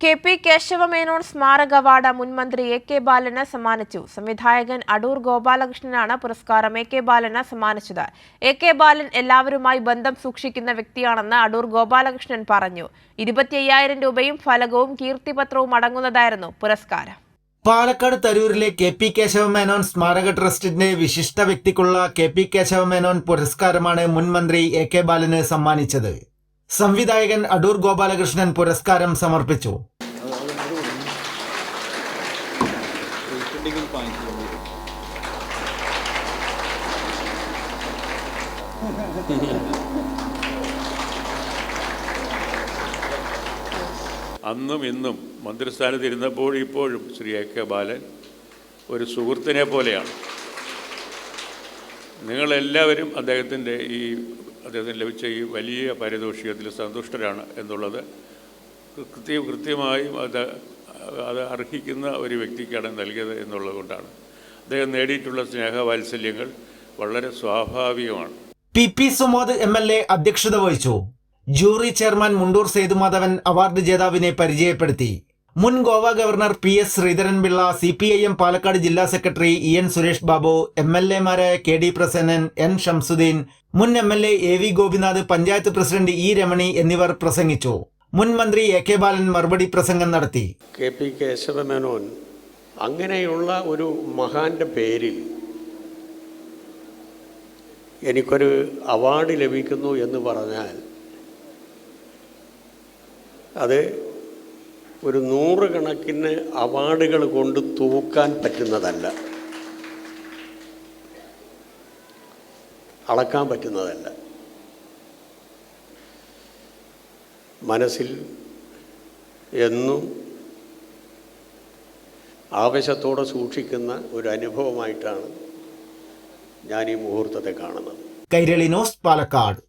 K P. Kesava Menon സ്മാരക award മുൻമന്ത്രി AK. ബാലന് സമ്മാനിച്ചു. സംവിധായകൻ അടൂർ ഗോപാലകൃഷ്ണനാണ് പുരസ്കാരം എ.കെ. ബാലന് സമ്മാനിച്ചത്. എ.കെ. ബാലൻ എല്ലാവരുമായി ബന്ധം സൂക്ഷിക്കുന്ന വ്യക്തിയാണെന്ന് അടൂർ ഗോപാലകൃഷ്ണൻ പറഞ്ഞു. 25,000 രൂപയും ഫലകവും കീർത്തിപത്രവും അടങ്ങുന്നതായിരുന്നു പുരസ്കാരം. പാലക്കാട് തരൂരിലെ കെ.പി. കേശവമേനോൻ സ്മാരക ട്രസ്റ്റിന്റെ വിശിഷ്ട വ്യക്തിക്കുള്ള കെ.പി. കേശവമേനോൻ പുരസ്കാരമാണ് മുൻമന്ത്രി എ.കെ. ബാലന് സമ്മാനിച്ചത്. സംവിധായകൻ അടൂർ ഗോപാലകൃഷ്ണൻ പുരസ്കാരം സമർപ്പിച്ചു. അന്നും ഇന്നും മന്ത്രിസ്ഥാനത്ത് ഇരുന്നപ്പോൾ ഇപ്പോഴും ശ്രീ എ.കെ. ബാലൻ ഒരു സുഹൃത്തിനെ പോലെയാണ്. നിങ്ങളെല്ലാവരും അദ്ദേഹത്തിന് ലഭിച്ച ഈ വലിയ പാരിതോഷികത്തിൽ സന്തുഷ്ടരാണ് എന്നുള്ളത് കൃത്യമായും അത് അർഹിക്കുന്ന ഒരു വ്യക്തിക്കാണ് നൽകിയത് എന്നുള്ളത് കൊണ്ടാണ്. അദ്ദേഹം നേടിയിട്ടുള്ള സ്നേഹവാത്സല്യങ്ങൾ വളരെ സ്വാഭാവികമാണ്. P Sumod MLA. അധ്യക്ഷത വഹിച്ചു. Jury chairman Mundur Sethumadhavan award ജേതാവിനെ പരിചയപ്പെടുത്തി. മുൻ Goa governor PS. Sreedharan Pillai, CPIM Palakkad ജില്ലാ സെക്രട്ടറി E.N. സുരേഷ് ബാബു, MLA-മാരായ K.D. പ്രസന്നൻ, N. ഷംസുദ്ദീൻ, മുൻ MLA A.V. Gopinath, panchayat president E. Ramani എന്നിവർ പ്രസംഗിച്ചു. മുൻ മന്ത്രി എ.കെ. ബാലൻ മറുപടി പ്രസംഗം നടത്തി. കെ.പി. കേശവമേനോൻ അങ്ങനെയുള്ള ഒരു മഹാന്റെ പേരിൽ എനിക്കൊരു അവാർഡ് ലഭിക്കുന്നു എന്ന് പറഞ്ഞാൽ അത് ഒരു 100 കണക്കിന് അവാർഡുകൾ കൊണ്ട് തൂക്കാൻ പറ്റുന്നതല്ല, അളക്കാൻ പറ്റുന്നതല്ല. മനസ്സിൽ എന്നും ആവേശത്തോടെ സൂക്ഷിക്കുന്ന ഒരു അനുഭവമായിട്ടാണ് ഞാൻ ഈ മുഹൂർത്തത്തെ കാണുന്നത്. കൈരളി ന്യൂസ്, പാലക്കാട്.